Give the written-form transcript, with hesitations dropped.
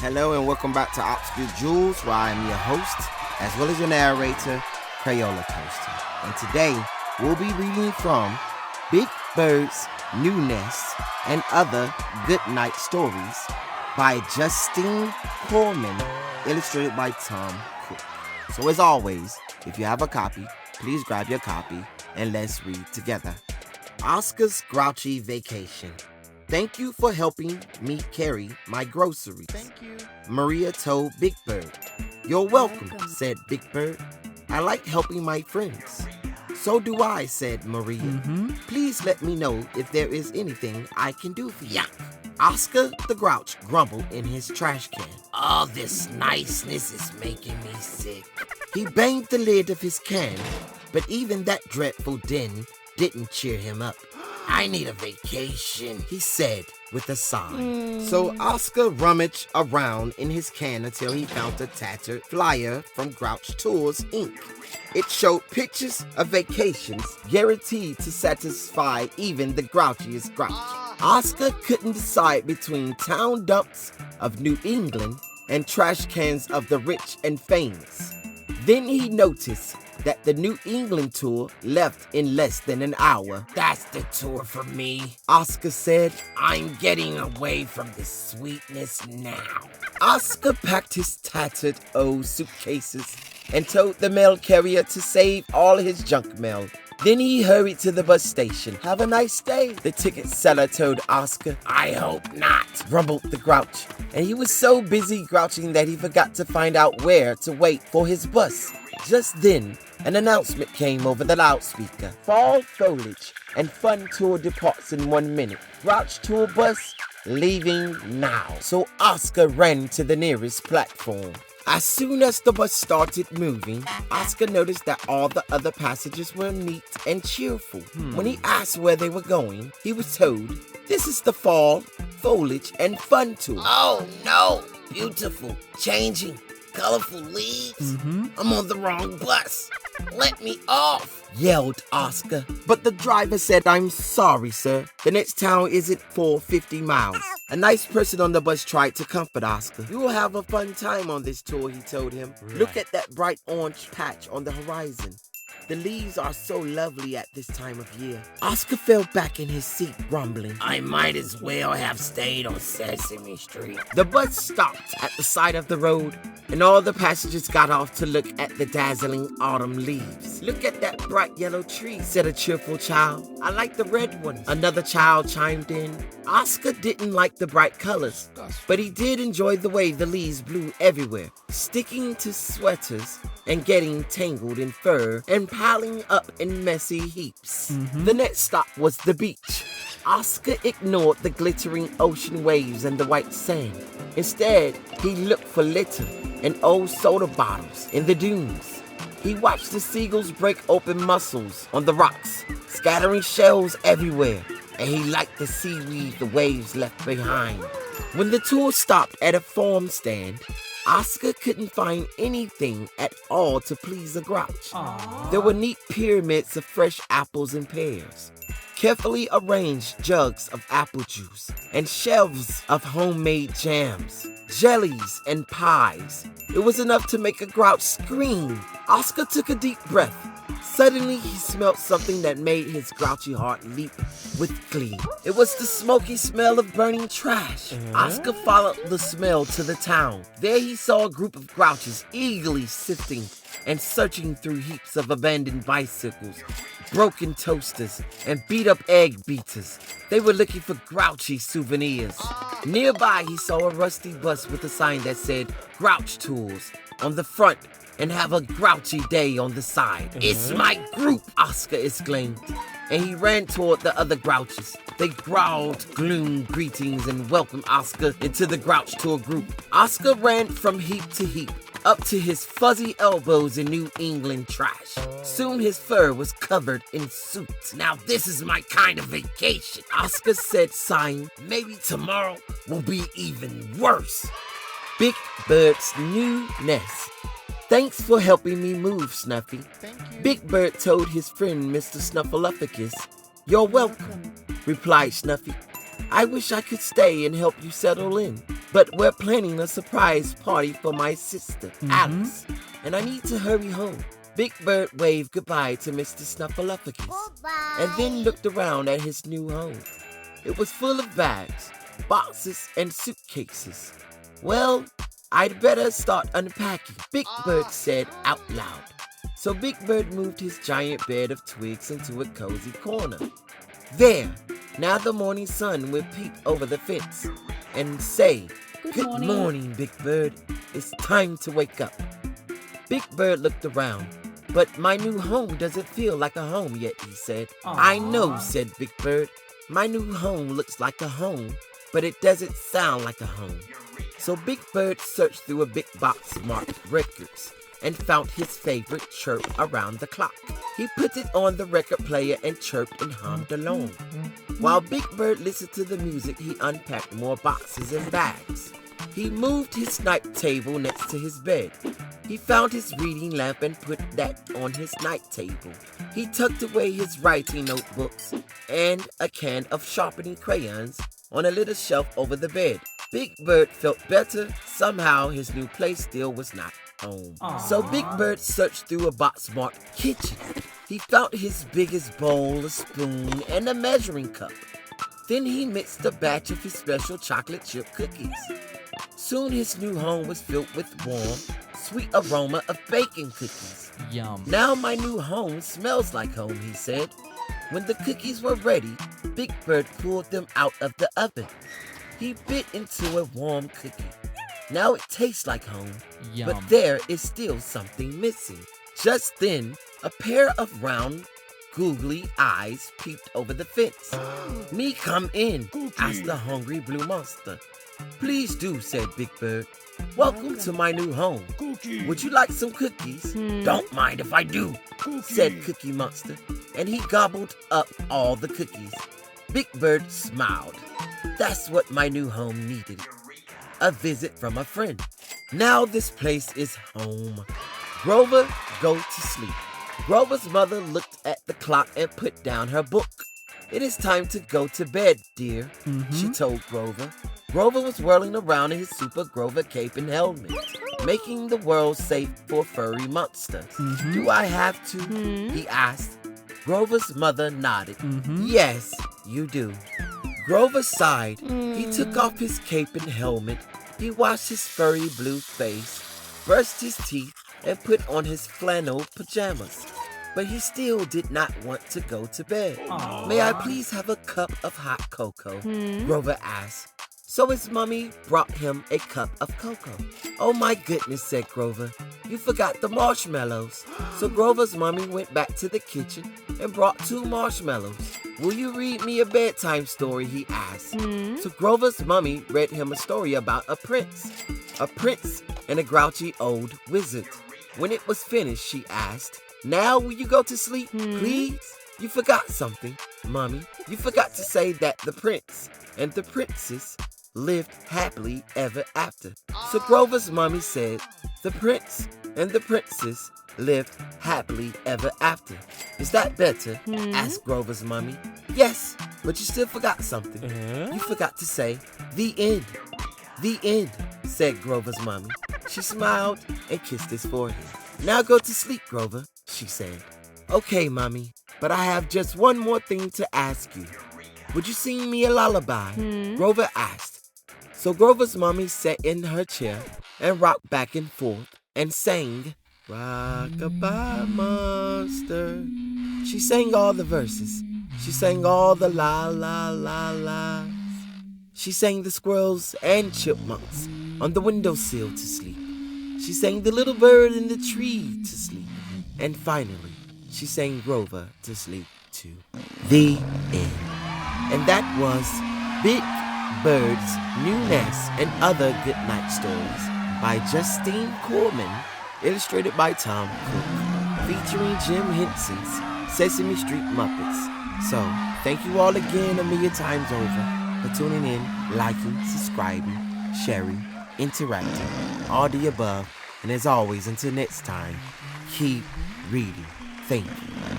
Hello and welcome back to Obscure Jewels, where I am your host, as well as your narrator, Crayola Coaster. And today, we'll be reading from Big Bird's New Nest and Other Good Night Stories by Justine Korman, illustrated by Tom Cooke. So as always, if you have a copy, please grab your copy and let's read together. Oscar's Grouchy Vacation. Thank you for helping me carry my groceries. Thank you. Maria told Big Bird. You're welcome, said Big Bird. I like helping my friends. So do I, said Maria. Please let me know if there is anything I can do for you. Oscar the Grouch grumbled in his trash can. All this niceness is making me sick. He banged the lid of his can, but even that dreadful din didn't cheer him up. I need a vacation, he said with a sigh. So Oscar rummaged around in his can until he found a tattered flyer from Grouch Tours, Inc. It showed pictures of vacations guaranteed to satisfy even the grouchiest grouch. Oscar couldn't decide between town dumps of New England and trash cans of the rich and famous. Then he noticed that the New England tour left in less than an hour. That's the tour for me, Oscar said. I'm getting away from the sweetness now. Oscar packed his tattered old suitcases and told the mail carrier to save all his junk mail. Then he hurried to the bus station. Have a nice day, the ticket seller told Oscar. I hope not, grumbled the Grouch. And he was so busy grouching that he forgot to find out where to wait for his bus. Just then, an announcement came over the loudspeaker. Fall foliage and fun tour departs in 1 minute. Grouch tour bus leaving now. So Oscar ran to the nearest platform. As soon as the bus started moving, Oscar noticed that all the other passengers were neat and cheerful. When he asked where they were going, he was told, this is the fall, foliage, and fun tour. Oh no, beautiful, changing, colorful leaves. I'm on the wrong bus. Let me off, yelled Oscar. But the driver said, I'm sorry, sir. The next town isn't for 50 miles. A nice person on the bus tried to comfort Oscar. You will have a fun time on this tour, he told him. Right. Look at that bright orange patch on the horizon. The leaves are so lovely at this time of year. Oscar fell back in his seat, grumbling. I might as well have stayed on Sesame Street. The bus stopped at the side of the road, and all the passengers got off to look at the dazzling autumn leaves. Look at that bright yellow tree, said a cheerful child. I like the red ones, another child chimed in. Oscar didn't like the bright colors, but he did enjoy the way the leaves blew everywhere, sticking to sweaters and getting tangled in fur and piling up in messy heaps. The next stop was the beach. Oscar ignored the glittering ocean waves and the white sand. Instead, he looked for litter and old soda bottles in the dunes. He watched the seagulls break open mussels on the rocks, scattering shells everywhere, and he liked the seaweed the waves left behind. When the tour stopped at a farm stand, Oscar couldn't find anything at all to please the Grouch. There were neat pyramids of fresh apples and pears, carefully arranged jugs of apple juice, and shelves of homemade jams, jellies, and pies. It was enough to make a Grouch scream. Oscar took a deep breath. Suddenly, he smelled something that made his grouchy heart leap with glee. It was the smoky smell of burning trash. Oscar followed the smell to the town. There he saw a group of grouches eagerly sifting and searching through heaps of abandoned bicycles, broken toasters, and beat-up egg beaters. They were looking for grouchy souvenirs. Nearby, he saw a rusty bus with a sign that said Grouch Tours on the front and have a grouchy day on the side. It's my group, Oscar exclaimed, and he ran toward the other grouches. They growled gloom greetings and welcomed Oscar into the Grouch Tour group. Oscar ran from heap to heap, up to his fuzzy elbows in New England trash. Soon his fur was covered in soot. Now this is my kind of vacation, Oscar said, sighing. Maybe tomorrow will be even worse. Big Bird's New Nest. Thanks for helping me move, Snuffy. Thank you. Big Bird told his friend Mr. Snuffleupagus. You're welcome, replied Snuffy. I wish I could stay and help you settle in. But we're planning a surprise party for my sister, Alice, and I need to hurry home. Big Bird waved goodbye to Mr. Snuffleupagus and then looked around at his new home. It was full of bags, boxes, and suitcases. Well, I'd better start unpacking, Big Bird said out loud. So Big Bird moved his giant bed of twigs into a cozy corner. There, now the morning sun will peep over the fence and say, Good morning, Big Bird. It's time to wake up. Big Bird looked around, but my new home doesn't feel like a home yet, he said. I know, said Big Bird. My new home looks like a home, but it doesn't sound like a home. So Big Bird searched through a big box marked records and found his favorite chirp around the clock. He put it on the record player and chirped and hummed along. While Big Bird listened to the music, he unpacked more boxes and bags. He moved his night table next to his bed. He found his reading lamp and put that on his night table. He tucked away his writing notebooks and a can of sharpening crayons on a little shelf over the bed. Big Bird felt better. Somehow his new place still was not home. So Big Bird searched through a box marked kitchen. He found his biggest bowl, a spoon, and a measuring cup. Then he mixed a batch of his special chocolate chip cookies. Soon his new home was filled with warm, sweet aroma of baking cookies. Yum. Now my new home smells like home, he said. When the cookies were ready, Big Bird pulled them out of the oven. He bit into a warm cookie. Now it tastes like home, Yum. but there is still something missing. Just then, a pair of round, googly eyes peeped over the fence. Me come in, asked the hungry blue monster. Please do, said Big Bird. Welcome to my new home. Would you like some cookies? Don't mind if I do, said Cookie Monster, and he gobbled up all the cookies. Big Bird smiled. That's what my new home needed. A visit from a friend. Now this place is home. Grover, go to sleep. Grover's mother looked at the clock and put down her book. It is time to go to bed, dear, she told Grover. Grover was whirling around in his Super Grover cape and helmet, making the world safe for furry monsters. Do I have to? He asked. Grover's mother nodded. Yes, you do. Grover sighed. He took off his cape and helmet. He washed his furry blue face, brushed his teeth, and put on his flannel pajamas. But he still did not want to go to bed. May I please have a cup of hot cocoa? Grover asked. So his mommy brought him a cup of cocoa. Oh my goodness, said Grover. You forgot the marshmallows. So Grover's mommy went back to the kitchen and brought 2 marshmallows. Will you read me a bedtime story? He asked. So Grover's mommy read him a story about a prince and a grouchy old wizard. When it was finished, she asked, Now will you go to sleep, please? You forgot something, Mommy. You forgot to say that the prince and the princess lived happily ever after. So Grover's mommy said, the prince and the princess lived happily ever after. Is that better? Asked Grover's mommy. Yes, but you still forgot something. You forgot to say, the end. The end, said Grover's mommy. She smiled and kissed his forehead. Now go to sleep, Grover, she said. Okay, Mommy, but I have just one more thing to ask you. Would you sing me a lullaby? Grover asked. So Grover's mommy sat in her chair and rocked back and forth and sang, Rock-a-bye monster. She sang all the verses. She sang all the la-la-la-las. She sang the squirrels and chipmunks on the windowsill to sleep. She sang the little bird in the tree to sleep. And finally, she sang Grover to sleep too. The end. And that was Big Bird's New Nest and Other Good Night Stories by Justine Korman, illustrated by Tom Cooke, featuring Jim Henson's Sesame Street Muppets. So, thank you all again a million times over for tuning in, liking, subscribing, sharing, interacting, all the above. And as always, until next time, keep reading. Thank you.